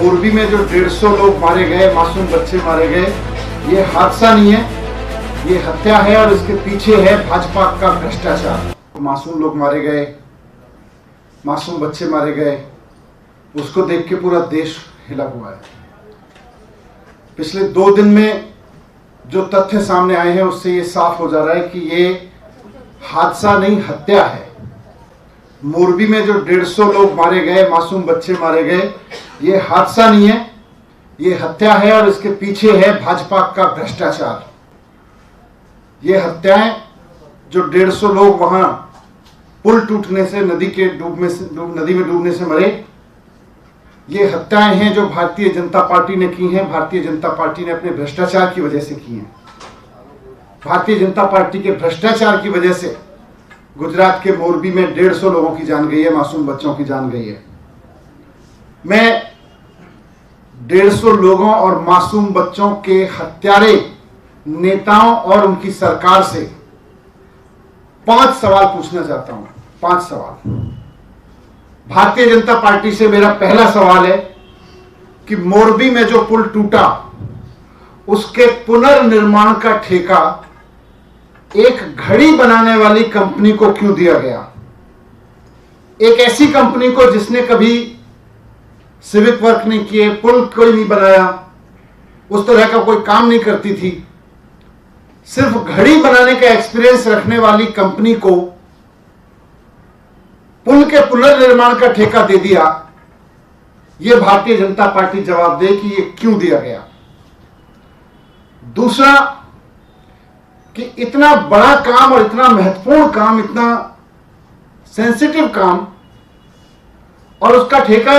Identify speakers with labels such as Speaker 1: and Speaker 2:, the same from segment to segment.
Speaker 1: मोरबी में जो 150 लोग मारे गए, मासूम बच्चे मारे गए, ये हादसा नहीं है, ये हत्या है और इसके पीछे है भाजपा का भ्रष्टाचार। मासूम लोग मारे गए, मासूम बच्चे मारे गए, उसको देख के पूरा देश हिला हुआ है। पिछले 2 दिन में जो तथ्य सामने आए हैं उससे ये साफ हो जा रहा है कि ये हादसा नहीं, हत्या है। मोरबी में जो 150 लोग मारे गए, मासूम बच्चे मारे गए, ये हादसा नहीं है, ये हत्या है और इसके पीछे है भाजपा का भ्रष्टाचार। ये हत्याएं जो 150 लोग वहां पुल टूटने से, नदी में डूबने से मरे, ये हत्याएं हैं जो भारतीय जनता पार्टी ने की हैं। भारतीय जनता पार्टी ने अपने भ्रष्टाचार की वजह से की हैं। भारतीय जनता पार्टी के भ्रष्टाचार की वजह से गुजरात के मोरबी में 150 लोगों की जान गई है, मासूम बच्चों की जान गई है। मैं 150 लोगों और मासूम बच्चों के हत्यारे नेताओं और उनकी सरकार से 5 सवाल पूछना चाहता हूं। 5 सवाल। भारतीय जनता पार्टी से मेरा पहला सवाल है कि मोरबी में जो पुल टूटा उसके पुनर्निर्माण का ठेका एक घड़ी बनाने वाली कंपनी को क्यों दिया गया? एक ऐसी कंपनी को जिसने कभी सिविक वर्क नहीं किए, पुल कोई नहीं बनाया, उस तरह का कोई काम नहीं करती थी, सिर्फ घड़ी बनाने का एक्सपीरियंस रखने वाली कंपनी को पुल के पुनर्निर्माण का ठेका दे दिया। यह भारतीय जनता पार्टी जवाब दे कि यह क्यों दिया गया। दूसरा कि इतना बड़ा काम और इतना महत्वपूर्ण काम, इतना सेंसिटिव काम, और उसका ठेका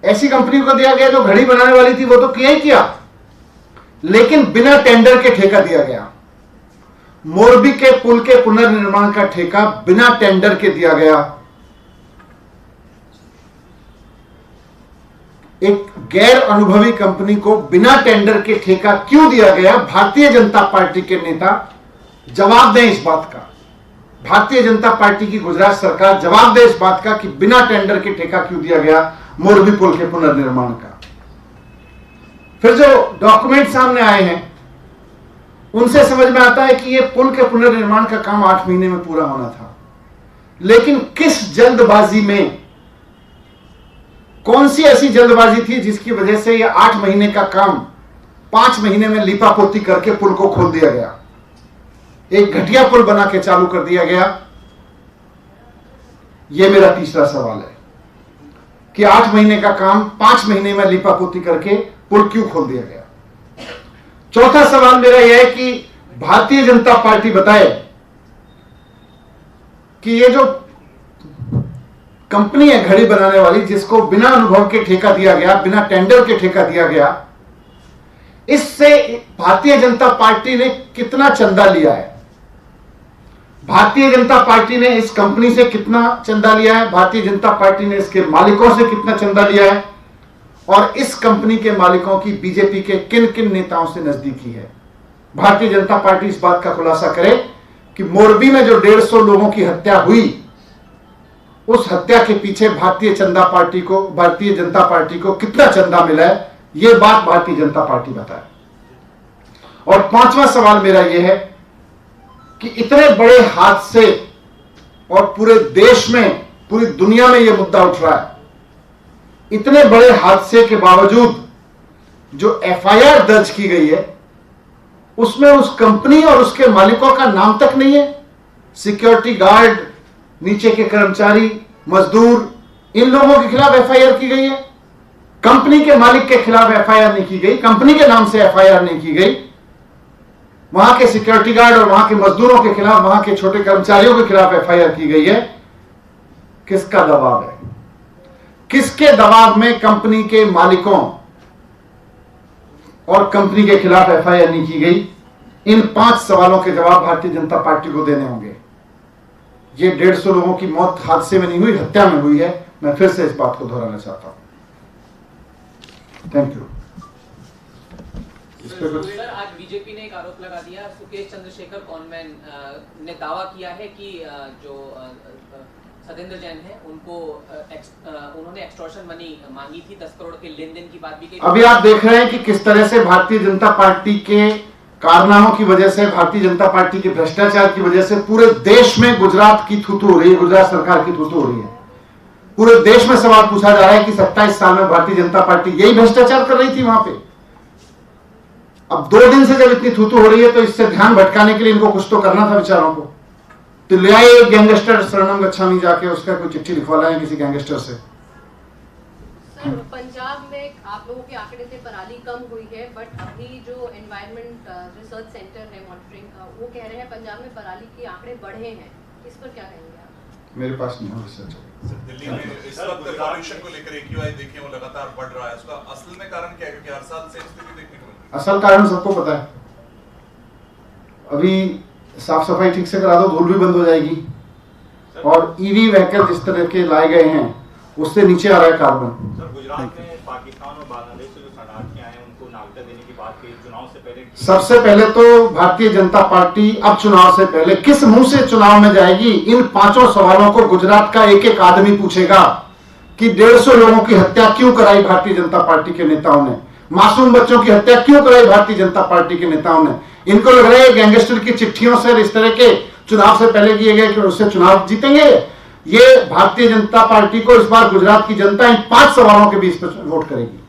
Speaker 1: ऐसी कंपनी को दिया गया जो घड़ी बनाने वाली थी, वो तो किया ही किया, लेकिन बिना टेंडर के ठेका दिया गया। मोरबी के पुल के पुनर्निर्माण का ठेका बिना टेंडर के दिया गया। एक गैर अनुभवी कंपनी को बिना टेंडर के ठेका क्यों दिया गया? भारतीय जनता पार्टी के नेता जवाब दें इस बात का। भारतीय जनता पार्टी की गुजरात सरकार जवाब दे इस बात का कि बिना टेंडर के ठेका क्यों दिया गया मोरबी पुल के पुनर्निर्माण का। फिर जो डॉक्यूमेंट सामने आए हैं उनसे समझ में आता है कि यह पुल के पुनर्निर्माण का काम 8 महीने में पूरा होना था, लेकिन किस जल्दबाजी में, कौन सी ऐसी जल्दबाजी थी जिसकी वजह से यह 8 महीने का काम 5 महीने में लीपापोती करके पुल को खोल दिया गया, एक घटिया पुल बना के चालू कर दिया गया? यह मेरा तीसरा सवाल है कि 8 महीने का काम 5 महीने में लीपापोती करके पुल क्यों खोल दिया गया? चौथा सवाल मेरा यह है कि भारतीय जनता पार्टी बताए कि ये जो कंपनी है घड़ी बनाने वाली, जिसको बिना अनुभव के ठेका दिया गया, बिना टेंडर के ठेका दिया गया, इससे भारतीय जनता पार्टी ने कितना चंदा लिया है? भारतीय जनता पार्टी ने इस कंपनी से कितना चंदा लिया है? भारतीय जनता पार्टी ने इसके मालिकों से कितना चंदा लिया है? और इस कंपनी के मालिकों की बीजेपी के किन किन नेताओं से नजदीकी है? भारतीय जनता पार्टी इस बात का खुलासा करे कि मोरबी में जो 150 लोगों की हत्या हुई, उस हत्या के पीछे भारतीय जनता पार्टी को कितना चंदा मिला है, यह बात भारतीय जनता पार्टी बताए। और 5वां सवाल मेरा यह है कि इतने बड़े हादसे और पूरे देश में, पूरी दुनिया में यह मुद्दा उठ रहा है, इतने बड़े हादसे के बावजूद जो एफआईआर दर्ज की गई है उसमें उस कंपनी और उसके मालिकों का नाम तक नहीं है। सिक्योरिटी गार्ड, नीचे के कर्मचारी, मजदूर, इन लोगों के खिलाफ एफआईआर की गई है। कंपनी के मालिक के खिलाफ एफआईआर नहीं की गई, कंपनी के नाम से एफआईआर नहीं की गई। वहां के सिक्योरिटी गार्ड और वहां के मजदूरों के खिलाफ, वहां के छोटे कर्मचारियों के खिलाफ एफआईआर की गई है। किसका दबाव है? किसके दबाव में कंपनी के मालिकों और कंपनी के खिलाफ एफआईआर नहीं की गई? इन 5 सवालों के जवाब भारतीय जनता पार्टी को देने होंगे। ये 150 लोगों की मौत हादसे में नहीं हुई, हत्या में हुई है। मैं फिर से इस बात को दोहराना चाहता हूं। Thank you.
Speaker 2: सर, आज बीजेपी ने एक आरोप लगा दिया, सुकेश चंद्रशेखर कॉनमैन ने दावा किया है कि जो सतेंद्र जैन है, उनको उन्होंने एक्सटॉर्शन मनी मांगी थी, 10 करोड़ के लेन देन की बात भी कही।
Speaker 1: अभी आप देख रहे हैं कि किस तरह से भारतीय जनता पार्टी के कारनामों की वजह से, भारतीय जनता पार्टी के भ्रष्टाचार की वजह से पूरे देश में गुजरात की थूथू हो रही है, गुजरात सरकार की थूथू हो रही है। पूरे देश में सवाल पूछा जा रहा है कि 27 साल में भारतीय जनता पार्टी यही भ्रष्टाचार कर रही थी वहां पे। अब 2 दिन से जब इतनी थूथू हो रही है तो इससे ध्यान भटकाने के लिए इनको कुछ तो करना था बेचारों को। तो ले आए एक गैंगस्टर शरणम गच्छामी, जाके उसका कोई चिट्ठी लिखवा लाए किसी गैंगस्टर से।
Speaker 3: सर, पंजाब में आप लोगों के आंकड़े से पराली कम हुई है, बट अभी जो एनवायरमेंट रिसर्च सेंटर है मॉनिटरिंग का, वो कह रहे हैं पंजाब में पराली के आंकड़े बढ़े हैं। इस पर क्या कहेंगे आप?
Speaker 1: मेरे पास नहीं हो रिसर्च।
Speaker 4: दिल्ली में इस वक्त पॉल्यूशन को लेकर AQI देखिए वो लगातार बढ़ रहा है, उसका असल में कारण क्या है? क्योंकि हर साल सेम स्थिति देखने को मिलती है।
Speaker 1: असल कारण सबको पता है। अभी साफ सफाई ठीक से करा दो, धूल भी बंद हो जाएगी। और ईवी व्हीकल जिस तरह के लाए गए हैं उससे नीचे आ रहा है कार्बन।
Speaker 5: सर, गुजरात में पाकिस्तान और बांग्लादेश से जो शरणार्थी आए हैं उनको नागरिकता देने की बात की चुनाव से पहले।
Speaker 1: सबसे पहले तो भारतीय जनता पार्टी अब चुनाव से पहले किस मुंह से चुनाव में जाएगी, इन 5 सवालों को गुजरात का एक एक आदमी पूछेगा कि 150 लोगों की हत्या क्यों कराई भारतीय जनता पार्टी के नेताओं ने, मासूम बच्चों की हत्या क्यों कराई भारतीय जनता पार्टी के नेताओं ने। इनको लग रहा है गैंगस्टर की चिट्ठियों से, इस तरह के चुनाव से पहले किए गए कि उससे चुनाव जीतेंगे। ये भारतीय जनता पार्टी को इस बार गुजरात की जनता इन 5 सवालों के बीच पर वोट करेगी।